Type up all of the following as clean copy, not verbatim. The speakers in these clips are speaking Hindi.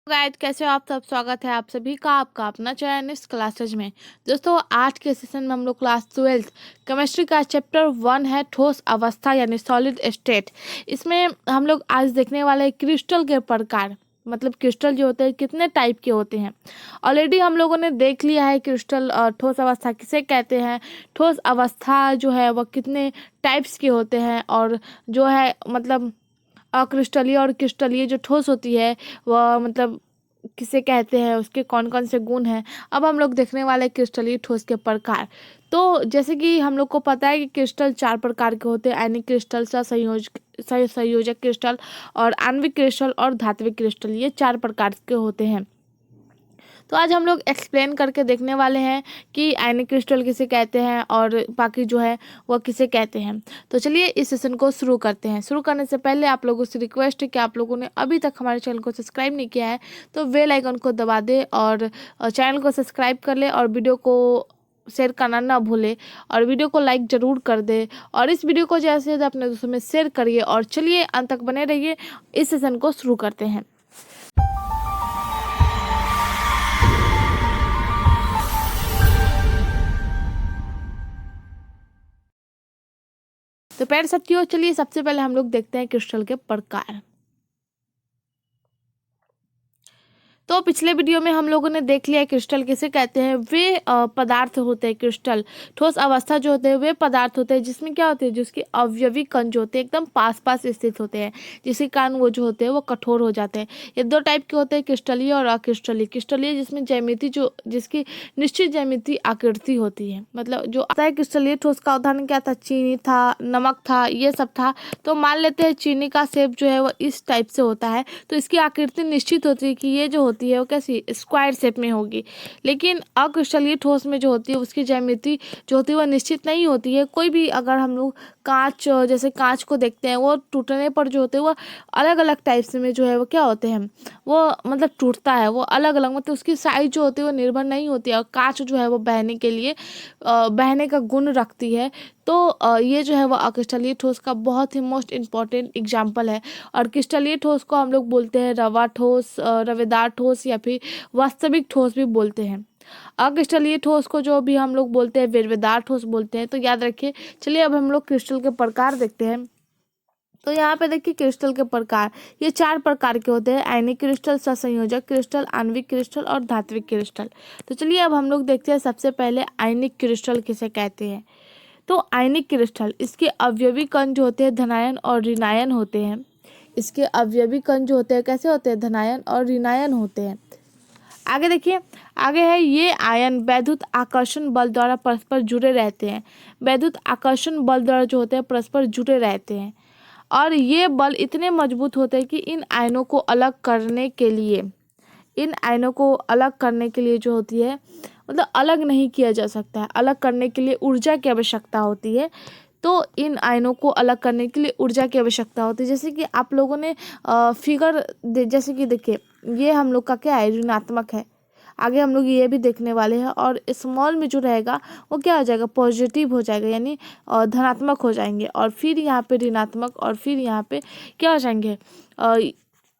गाइस, कैसे हो आप सब। स्वागत है आप सभी का आपका अपना चैनल इस क्लासेज में। दोस्तों, आज के सेशन में हम लोग क्लास 12 केमिस्ट्री का चैप्टर 1 है ठोस अवस्था यानी सॉलिड स्टेट। इसमें हम लोग आज देखने वाले हैं क्रिस्टल के प्रकार, मतलब क्रिस्टल जो होते हैं कितने टाइप के होते हैं। ऑलरेडी हम लोगों ने देख लिया है क्रिस्टल ठोस अवस्था किसे कहते हैं, ठोस अवस्था जो है वह कितने टाइप्स के होते हैं, और जो है मतलब अक्रिस्टलीय और क्रिस्टलीय जो ठोस होती है वह मतलब किसे कहते हैं, उसके कौन कौन से गुण हैं। अब हम लोग देखने वाले हैं क्रिस्टलीय ठोस के प्रकार। तो जैसे कि हम लोग को पता है कि क्रिस्टल 4 प्रकार के होते हैं, आयनिक क्रिस्टल, संयोजक क्रिस्टल और आणविक क्रिस्टल और धात्विक क्रिस्टल। ये 4 प्रकार के होते हैं। तो आज हम लोग एक्सप्लेन करके देखने वाले हैं कि आयनिक क्रिस्टल किसे कहते हैं और बाकी जो है वह किसे कहते हैं। तो चलिए इस सेशन को शुरू करते हैं। शुरू करने से पहले आप लोगों से रिक्वेस्ट है कि आप लोगों ने अभी तक हमारे चैनल को सब्सक्राइब नहीं किया है तो बेल आइकन को दबा दे और चैनल को सब्सक्राइब कर ले, और वीडियो को शेयर करना ना भूले, और वीडियो को लाइक ज़रूर कर दे, और इस वीडियो को ज़्यादा से ज़्यादा अपने दोस्तों में शेयर करिए। और चलिए अंत तक बने रहिए। इस सेशन को शुरू करते हैं। तो प्यारे साथियों, चलिए सबसे पहले हम लोग देखते हैं क्रिस्टल के प्रकार। तो पिछले वीडियो में हम लोगों ने देख लिया क्रिस्टल किसे कहते हैं। वे पदार्थ होते हैं, क्रिस्टल ठोस अवस्था जो होते हैं वे पदार्थ होते हैं जिसमें क्या होते हैं, जिसके अवयवी कण जो होते हैं एकदम पास पास स्थित होते हैं, जिसके कारण वो जो होते हैं वो कठोर हो जाते हैं। ये 2 टाइप के होते हैं, क्रिस्टलीय और अक्रिस्टलीय। क्रिस्टलीय जिसमें ज्यामिति जो जिसकी निश्चित ज्यामिति आकृति होती है, मतलब जो आता है क्रिस्टलीय ठोस का उदाहरण क्या था, चीनी था, नमक था, ये सब था। तो मान लेते हैं चीनी का शेप जो है वो इस टाइप से होता है, तो इसकी आकृति निश्चित होती है कि ये जो होती है वो कैसी स्क्वायर शेप में होगी। लेकिन अक्रिस्टलीय ठोस में जो होती है उसकी ज्यामिति जो होती है वह निश्चित नहीं होती है। कोई भी अगर हम लोग कांच, जैसे कांच को देखते हैं, वो टूटने पर जो होते हैं वो अलग अलग टाइप्स में जो है वो क्या होते हैं, वो मतलब टूटता है, वो अलग अलग, मतलब उसकी साइज जो होती है वो निर्भर नहीं होती है। और कांच जो है वो बहने के लिए बहने का गुण रखती है। तो ये जो है वो अक्रिस्टलीय ठोस का बहुत ही मोस्ट इम्पॉर्टेंट एग्जाम्पल है। और क्रिस्टलीय ठोस को हम लोग बोलते हैं रवा ठोस, रवेदार ठोस या फिर वास्तविक ठोस भी बोलते हैं। अक्रिस्टलीय ठोस को जो भी हम लोग बोलते हैं विरवेदार ठोस बोलते हैं। तो याद रखिए। चलिए अब हम लोग क्रिस्टल के प्रकार देखते हैं। तो यहाँ पे देखिए क्रिस्टल के प्रकार, ये 4 प्रकार के होते हैं, आयनिक क्रिस्टल, सहसंयोजक क्रिस्टल, आणविक क्रिस्टल और धात्विक क्रिस्टल। तो चलिए अब हम लोग देखते हैं सबसे पहले आयनिक क्रिस्टल किसे कहते हैं। तो आयनिक क्रिस्टल, इसके अवयवी कण जो होते हैं धनायन और ऋणायन होते हैं। इसके अवयवी कण जो होते हैं कैसे होते हैं, धनायन और ऋणायन होते हैं। आगे देखिए, आगे है ये आयन वैद्युत आकर्षण बल द्वारा परस्पर जुड़े रहते हैं। वैद्युत आकर्षण बल द्वारा जो होते हैं परस्पर जुड़े रहते हैं, और ये बल इतने मजबूत होते हैं कि इन आयनों को अलग करने के लिए, इन आयनों को अलग करने के लिए जो होती है, मतलब अलग नहीं किया जा सकता है। अलग करने के लिए ऊर्जा की आवश्यकता होती है। तो इन आयनों को अलग करने के लिए ऊर्जा की आवश्यकता होती है। जैसे कि आप लोगों ने जैसे कि देखिए, ये हम लोग का क्या है, ऋणात्मक है। आगे हम लोग ये भी देखने वाले हैं, और स्मॉल में जो रहेगा वो क्या हो जाएगा, पॉजिटिव हो जाएगा, यानी धनात्मक हो जाएंगे। और फिर यहाँ पे ऋणात्मक, और फिर यहाँ पे क्या हो जाएंगे,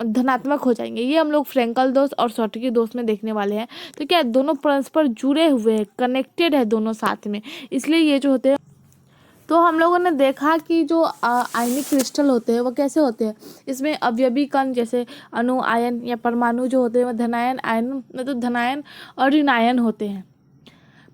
धनात्मक हो जाएंगे। ये हम लोग फ्रेंकल दोष और शॉटकी दोष में देखने वाले हैं। तो क्या दोनों परस्पर जुड़े हुए हैं, कनेक्टेड है दोनों साथ में, इसलिए ये जो होते हैं। तो हम लोगों ने देखा कि जो आयनिक क्रिस्टल होते हैं वो कैसे होते हैं, इसमें अवयवी कण जैसे अणु, आयन या परमाणु जो होते हैं वो धनायन, आयन मतलब धनायन और ऋणायन होते हैं।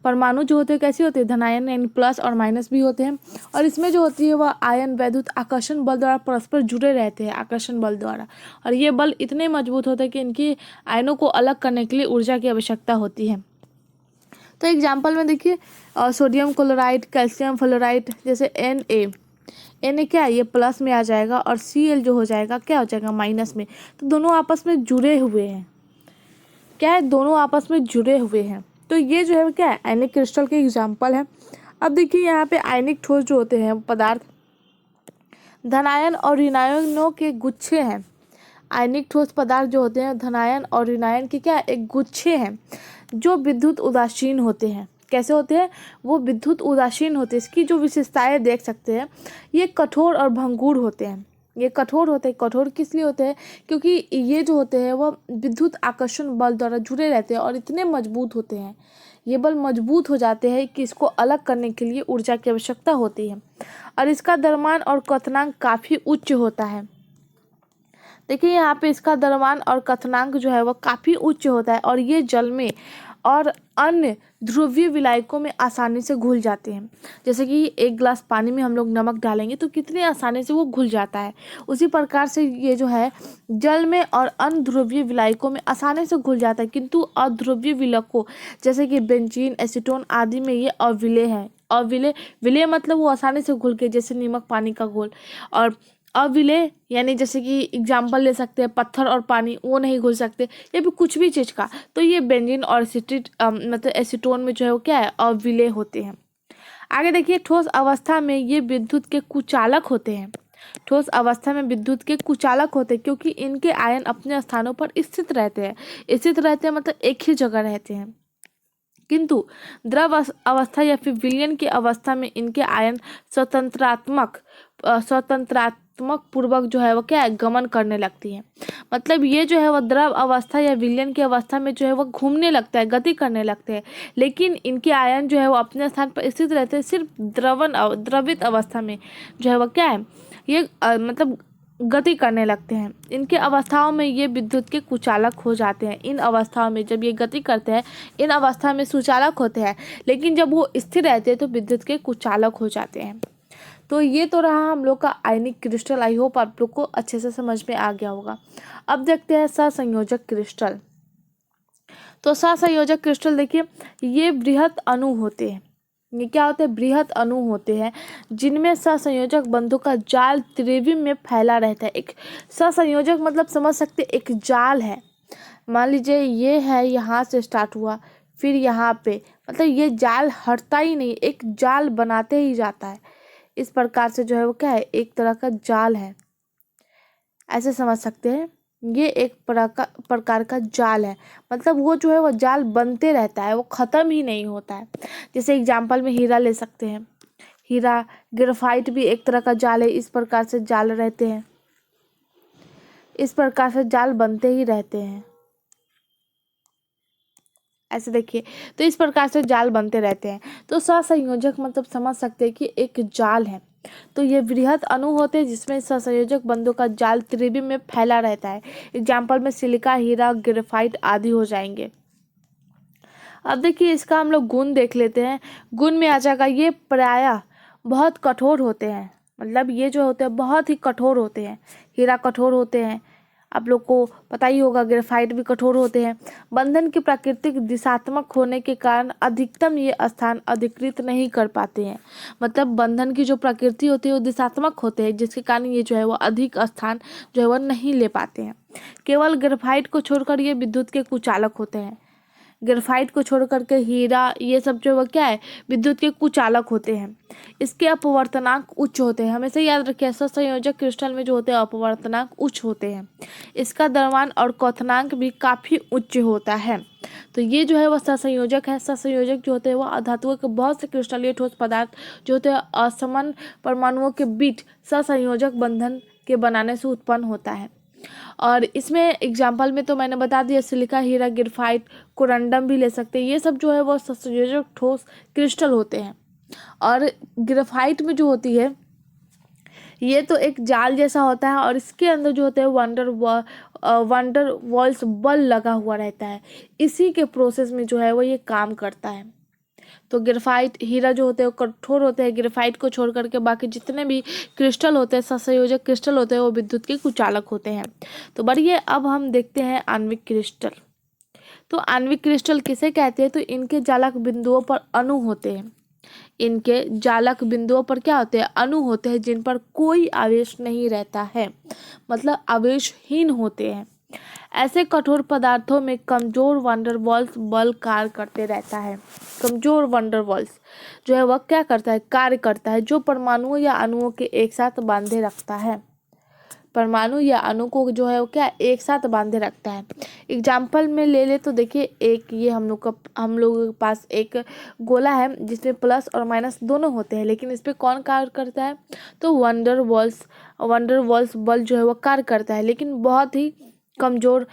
परमाणु जो होते हैं कैसे होते हैं, धनायन यानी प्लस और माइनस भी होते हैं। और इसमें जो होती है वह आयन वैद्युत आकर्षण बल द्वारा परस्पर जुड़े रहते हैं, आकर्षण बल द्वारा। और ये बल इतने मजबूत होते हैं कि इनकी आयनों को अलग करने के लिए ऊर्जा की आवश्यकता होती है। तो एग्जाम्पल में देखिए, सोडियम क्लोराइड, कैल्शियम फ्लोराइड, जैसे Na क्या है, ये प्लस में आ जाएगा, और Cl जो हो जाएगा क्या हो जाएगा, माइनस में। तो दोनों आपस में जुड़े हुए हैं, क्या है, दोनों आपस में जुड़े हुए हैं। तो ये जो है क्या है, आयनिक क्रिस्टल के एग्जाम्पल है। अब देखिए यहाँ पे आयनिक ठोस जो होते हैं पदार्थ धनायन और ऋणायनों के गुच्छे हैं। आयनिक ठोस पदार्थ जो होते हैं धनायन और ऋणायन के क्या, एक गुच्छे हैं, जो विद्युत उदासीन होते हैं। कैसे होते हैं, वो विद्युत उदासीन होते हैं। इसकी जो विशेषताएं देख सकते हैं, ये कठोर और भंगुर होते हैं। ये कठोर होते हैं। कठोर किस लिए होते हैं? क्योंकि ये जो होते हैं वह विद्युत आकर्षण बल द्वारा जुड़े रहते हैं और इतने मजबूत होते हैं, ये बल मजबूत हो जाते हैं कि इसको अलग करने के लिए ऊर्जा की आवश्यकता होती है और इसका द्रव्यमान और क्वथनांक काफ़ी उच्च होता है। देखिए यहाँ पे इसका द्रव्यमान और क्वथनांक जो है वह काफ़ी उच्च होता है और ये जल में और अन्य ध्रुवीय विलायकों में आसानी से घुल जाते हैं। जैसे कि एक गिलास पानी में हम लोग नमक डालेंगे तो कितनी आसानी से वो घुल जाता है, उसी प्रकार से ये जो है जल में और अन्य ध्रुवीय विलायकों में आसानी से घुल जाता है। किंतु अध्रुवीय विलायकों जैसे कि बेंजीन, एसीटोन आदि में ये अविलेय है। अविलेय, विलेय मतलब वो आसानी से घुल के, जैसे नमक पानी का घोल, और अविलेय यानी जैसे कि एग्जाम्पल ले सकते हैं पत्थर और पानी, वो नहीं घुल सकते, या फिर कुछ भी चीज़ का। तो ये बेंजीन और मतलब एसीटोन में जो है वो क्या है, अविलेय होते हैं। आगे देखिए, ठोस अवस्था में ये विद्युत के कुचालक होते हैं। ठोस अवस्था में विद्युत के कुचालक होते हैं क्योंकि इनके आयन अपने स्थानों पर स्थित रहते हैं। स्थित रहते हैं मतलब एक ही जगह रहते हैं। किंतु द्रव अवस्था या फिर विलयन की अवस्था में इनके आयन स्वतंत्रात्मक पूर्वक जो है वो क्या है, गमन करने लगती है। मतलब ये जो है वो द्रव अवस्था या विलयन की अवस्था में जो है वो घूमने लगता है, गति करने लगते हैं, लेकिन इनके आयन जो है वो अपने स्थान पर स्थित रहते हैं। सिर्फ द्रवित अवस्था में जो है वो क्या है, ये मतलब गति करने लगते हैं। इनके अवस्थाओं में ये विद्युत के कुचालक हो जाते हैं। इन अवस्थाओं में जब ये गति करते हैं, इन अवस्था में सुचालक होते हैं, लेकिन जब वो स्थिर रहते हैं तो विद्युत के कुचालक हो जाते हैं। तो ये तो रहा हम लोग का आयनिक क्रिस्टल। आई होप आप लोग को अच्छे से समझ में आ गया होगा। अब देखते हैं सहसंयोजक क्रिस्टल। तो सहसंयोजक क्रिस्टल देखिए, ये बृहत अणु होते हैं। ये क्या होते हैं, बृहत अणु होते हैं जिनमें सहसंयोजक बंधों का जाल त्रिविम में फैला रहता है। एक सहसंयोजक मतलब समझ सकते हैं, एक जाल है। मान लीजिए ये है, यहाँ से स्टार्ट हुआ, फिर यहाँ पे, मतलब ये जाल हटता ही नहीं, एक जाल बनाते ही जाता है। इस प्रकार से जो है वो क्या है, एक तरह का जाल है, ऐसे समझ सकते हैं। ये एक प्रकार का जाल है, मतलब वो जो है वो जाल बनते रहता है, वो ख़त्म ही नहीं होता है। जैसे एग्जाम्पल में हीरा ले सकते हैं। हीरा, ग्रेफाइट भी एक तरह का जाल है। इस प्रकार से जाल रहते हैं, इस प्रकार से जाल बनते ही रहते हैं। ऐसे देखिए, तो इस प्रकार से जाल बनते रहते हैं। तो सहसंयोजक मतलब समझ सकते हैं कि एक जाल है। तो ये वृहत अणु होते हैं जिसमें सहसंयोजक बंधों का जाल त्रिविम में फैला रहता है। एग्जाम्पल में सिलिका, हीरा, ग्रेफाइट आदि हो जाएंगे। अब देखिए, इसका हम लोग गुण देख लेते हैं। गुण में आ जाएगा, ये प्रायः बहुत कठोर होते हैं। मतलब ये जो होते हैं बहुत ही कठोर होते हैं। हीरा कठोर होते हैं, आप लोग को पता ही होगा। ग्रेफाइट भी कठोर होते हैं। बंधन की प्राकृतिक दिशात्मक होने के कारण अधिकतम ये स्थान अधिकृत नहीं कर पाते हैं। मतलब बंधन की जो प्रकृति होती है वो दिशात्मक होते हैं, जिसके कारण ये जो है वो अधिक स्थान जो है वो नहीं ले पाते हैं। केवल ग्रेफाइट को छोड़कर ये विद्युत के कुचालक होते हैं। ग्रेफाइट को छोड़ करके हीरा, ये सब जो वो क्या है, विद्युत के कुचालक होते हैं। इसके अपवर्तनांक उच्च होते हैं। हमेशा याद रखिए, सहसंयोजक क्रिस्टल में जो होते हैं अपवर्तनांक उच्च होते हैं। इसका द्रव्यमान और क्वथनांक भी काफ़ी उच्च होता है। तो ये जो है वह सहसंयोजक है। सहसंयोजक जो होते हैं वह अधातुओं के बहुत से क्रिस्टलीय ठोस पदार्थ जो होते हैं असमान परमाणुओं के बीच सहसंयोजक बंधन के बनाने से उत्पन्न होता है। और इसमें एग्जाम्पल में तो मैंने बता दिया, सिलिका, हीरा, ग्रेफाइट, कोरंडम भी ले सकते हैं। ये सब जो है वो सहसंयोजक ठोस क्रिस्टल होते हैं। और ग्रेफाइट में जो होती है ये तो एक जाल जैसा होता है और इसके अंदर जो होता है वंडर वॉल्स बल लगा हुआ रहता है। इसी के प्रोसेस में जो है वो ये काम करता है। तो ग्रेफाइट, हीरा जो होते हैं वो कठोर होते हैं। ग्रेफाइट को छोड़ करके बाकी जितने भी क्रिस्टल होते हैं, सहसंयोजक क्रिस्टल होते हैं, वो विद्युत के कुचालक होते हैं। तो बढ़िए, अब हम देखते हैं आणविक क्रिस्टल। तो आणविक क्रिस्टल किसे कहते हैं? तो इनके जालक बिंदुओं पर अणु होते हैं। इनके जालक बिंदुओं पर क्या होते हैं? अणु होते हैं जिन पर कोई आवेश नहीं रहता है, मतलब आवेशहीन होते हैं। ऐसे कठोर पदार्थों में कमजोर वंडरवॉल्स बल कार्य करते रहता है। कमजोर वंडरवॉल्स जो है वह क्या करता है? कार्य करता है, जो परमाणुओं या अणुओं के एक साथ बांधे रखता है। परमाणु या अणु को जो है वो क्या एक साथ बांधे रखता है। एग्जाम्पल में ले ले तो देखिए, एक ये हम लोगों के पास एक गोला है जिसमें प्लस और माइनस दोनों होते हैं, लेकिन इस पर कौन कार्य करता है, तो वंडर वॉल्स बल जो है वो कार्य करता है, लेकिन बहुत ही कमज़ोर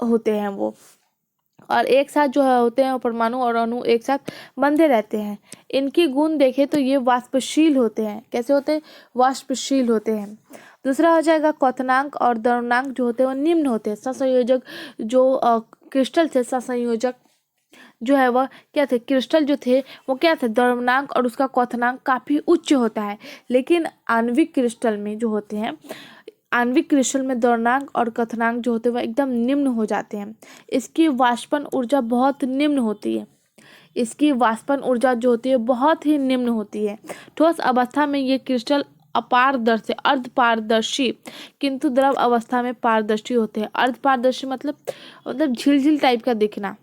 होते हैं वो, और एक साथ जो है होते हैं परमाणु और अणु एक साथ बंधे रहते हैं। इनकी गुण देखें तो ये वाष्पशील होते हैं। कैसे होते हैं, वाष्पशील होते हैं। दूसरा हो जाएगा क्वथनांक और द्रवनांक जो होते हैं वो निम्न होते हैं। सहसंयोजक जो क्रिस्टल से सहसंयोजक जो है वह क्या थे, क्रिस्टल जो थे वो क्या थे, द्रवनांक और उसका क्वथनांक काफ़ी उच्च होता है, लेकिन आणविक क्रिस्टल में जो होते हैं, आणविक क्रिस्टल में द्रवनांक और क्वथनांक जो होते हैं वह एकदम निम्न हो जाते हैं। इसकी वाष्पन ऊर्जा बहुत निम्न होती है। इसकी वाष्पन ऊर्जा जो होती है बहुत ही निम्न होती है। ठोस अवस्था में ये क्रिस्टल अपारदर्शी अर्धपारदर्शी किंतु द्रव अवस्था में पारदर्शी होते हैं। अर्धपारदर्शी मतलब झिलझिल टाइप का दिखना,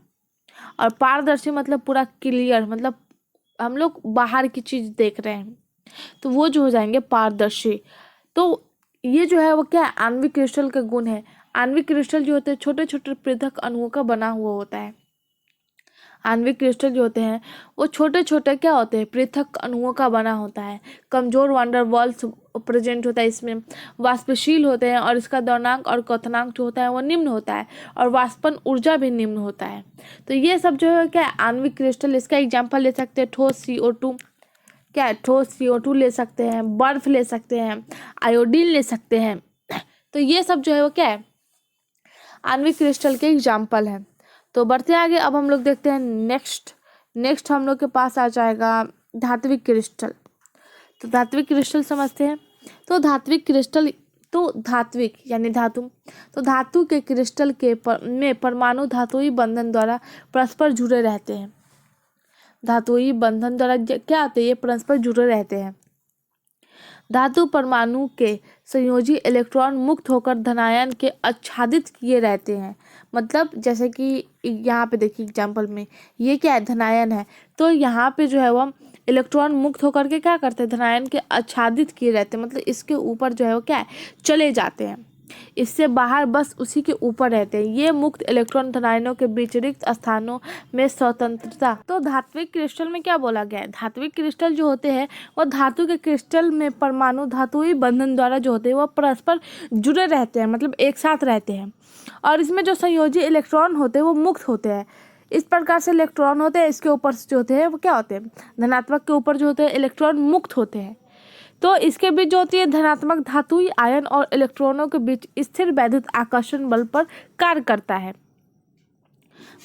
और पारदर्शी मतलब पूरा क्लियर, मतलब हम लोग बाहर की चीज देख रहे हैं, तो वो जो हो जाएंगे पारदर्शी। तो ये जो है वो क्या आणविक क्रिस्टल का गुण है। आणविक क्रिस्टल जो होते हैं छोटे छोटे पृथक अणुओं का बना हुआ होता है। आणविक क्रिस्टल जो होते हैं वो छोटे छोटे क्या होते हैं, पृथक अणुओं का बना होता है। कमजोर वांडर वॉल्स प्रेजेंट होता है इसमें, वाष्पशील होते हैं, और इसका द्रवनांक और क्वथनांक जो होता है वो निम्न होता है, और वाष्पन ऊर्जा भी निम्न होता है। तो ये सब जो है क्या आणविक क्रिस्टल। इसका एग्जाम्पल ले सकते हैं ठोस CO2, क्या है, ठोस CO2 ले सकते हैं, बर्फ ले सकते हैं, आयोडीन ले सकते हैं। तो ये सब जो है वो क्या है, आणविक क्रिस्टल के एग्जाम्पल हैं। तो बढ़ते आगे, अब हम लोग देखते हैं नेक्स्ट हम लोग के पास आ जाएगा धात्विक क्रिस्टल। तो धात्विक क्रिस्टल समझते हैं। तो धात्विक क्रिस्टल, तो धात्विक यानी धातु, तो धातु के क्रिस्टल में परमाणु धातुई बंधन द्वारा परस्पर जुड़े रहते हैं। धातुई बंधन द्वारा क्या होते हैं, ये परस्पर जुड़े रहते हैं। धातु परमाणु के संयोजी इलेक्ट्रॉन मुक्त होकर धनायन के आच्छादित किए रहते हैं। मतलब जैसे कि यहाँ पे देखिए एग्जाम्पल में ये क्या है, धनायन है, तो यहाँ पे जो है वह इलेक्ट्रॉन मुक्त होकर के क्या करते हैं, धनायन के आच्छादित किए रहते हैं, मतलब इसके ऊपर जो है वो क्या है, चले जाते हैं, इससे बाहर बस उसी के ऊपर रहते हैं। ये मुक्त इलेक्ट्रॉन धनायनों के बीच रिक्त स्थानों में स्वतंत्रता। तो धात्विक क्रिस्टल में क्या बोला गया है, धात्विक क्रिस्टल जो होते हैं वो धातु के क्रिस्टल में परमाणु धातुई बंधन द्वारा जो होते हैं वो परस्पर जुड़े रहते हैं, मतलब एक साथ रहते हैं, और इसमें जो संयोजी इलेक्ट्रॉन होते हैं वो मुक्त होते हैं। इस प्रकार से इलेक्ट्रॉन होते हैं, इसके ऊपर से जो होते हैं वो क्या होते हैं, धनात्मक के ऊपर जो होते हैं इलेक्ट्रॉन मुक्त होते हैं। तो इसके बीच जो होती है धनात्मक धातुई आयन और इलेक्ट्रॉनों के बीच स्थिर वैद्युत आकर्षण बल पर कार्य करता है।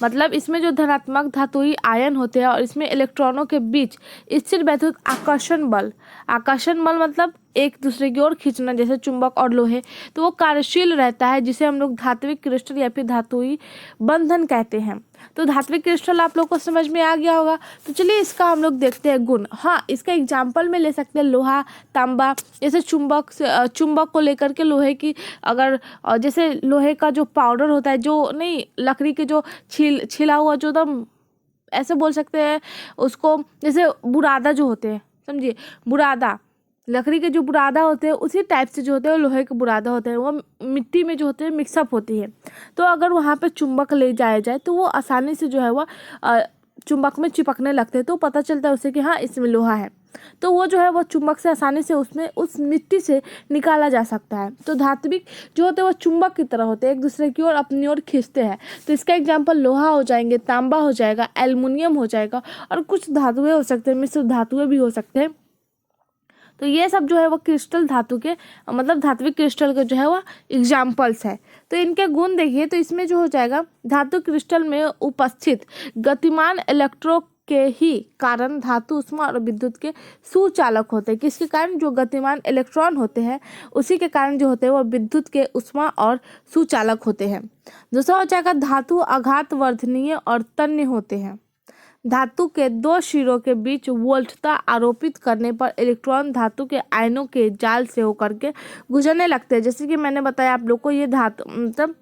मतलब इसमें जो धनात्मक धातुई आयन होते हैं और इसमें इलेक्ट्रॉनों के बीच स्थिर वैद्युत आकर्षण बल मतलब एक दूसरे की ओर खींचना, जैसे चुंबक और लोहे, तो वो कार्यशील रहता है, जिसे हम लोग धात्विक क्रिस्टल या फिर धातुई बंधन कहते हैं। तो धात्विक क्रिस्टल आप लोग को समझ में आ गया होगा। तो चलिए इसका हम लोग देखते हैं गुण। हाँ, इसका एग्जाम्पल में ले सकते हैं लोहा, तांबा, जैसे चुंबक को लेकर के लोहे की, अगर जैसे लोहे का जो पाउडर होता है, जो नहीं लकड़ी के जो छिला हुआ जो एकदम ऐसे बोल सकते हैं उसको, जैसे बुरादा जो होते हैं, समझिए बुरादा, लकड़ी के जो बुरादा होते हैं उसी टाइप से जो होते हैं लोहे के बुरादा होते हैं, वो मिट्टी में जो होते हैं मिक्सअप होती है। तो अगर वहाँ पे चुंबक ले जाया जाए तो वो आसानी से जो है वो चुंबक में चिपकने लगते हैं, तो पता चलता है उसे कि हाँ इसमें लोहा है, तो वो जो है वो चुंबक से आसानी से उसमें उस मिट्टी से निकाला जा सकता है। तो धात्विक जो होते हैं वो चुंबक की तरह होते हैं, एक दूसरे की ओर अपनी ओर खींचते हैं। तो इसका एग्जाम्पल लोहा हो जाएंगे, तांबा हो जाएगा, एल्युमिनियम हो जाएगा, और कुछ धातुएं हो सकते हैं, मिश्र धातुएं भी हो सकते हैं। तो ये सब जो है वो क्रिस्टल धातु के मतलब धात्विक क्रिस्टल के जो है वो एग्जाम्पल्स है। तो इनके गुण देखिए, तो इसमें जो हो जाएगा धातु क्रिस्टल में उपस्थित गतिमान इलेक्ट्रो के ही कारण धातु उष्मा और विद्युत के सुचालक होते हैं। किसके कारण, जो गतिमान इलेक्ट्रॉन होते हैं उसी के कारण जो होते हैं वो विद्युत के उष्मा और सुचालक होते हैं। दूसरा हो जाएगा धातु आघात वर्धनीय और तन्य होते हैं। धातु के दो शिरों के बीच वोल्टता आरोपित करने पर इलेक्ट्रॉन धातु के आयनों के जाल से होकर के गुजरने लगते हैं। जैसे कि मैंने बताया आप लोग को, ये धातु मतलब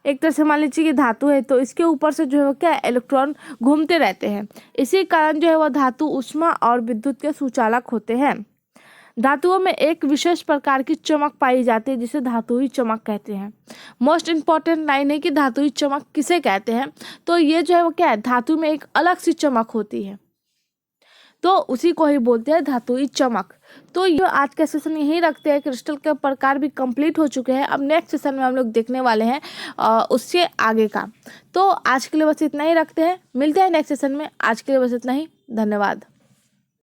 एक तरह से मान लीजिए कि धातु है, तो इसके ऊपर से जो है क्या इलेक्ट्रॉन घूमते रहते हैं, इसी कारण जो है वह धातु उष्मा और विद्युत के सुचालक होते हैं। धातुओं में एक विशेष प्रकार की चमक पाई जाती है जिसे धातुई चमक कहते हैं। मोस्ट इम्पॉर्टेंट लाइन है कि धातुई चमक किसे कहते हैं, तो ये जो है वो क्या है, धातु में एक अलग सी चमक होती है, तो उसी को ही बोलते हैं धातुई चमक। तो ये आज का सेशन यहीं रखते हैं, क्रिस्टल के प्रकार भी कंप्लीट हो चुके हैं। अब नेक्स्ट सेशन में हम लोग देखने वाले हैं उससे आगे का। तो आज के लिए बस इतना ही रखते हैं, मिलते हैं नेक्स्ट सेशन में। आज के लिए बस इतना ही, धन्यवाद।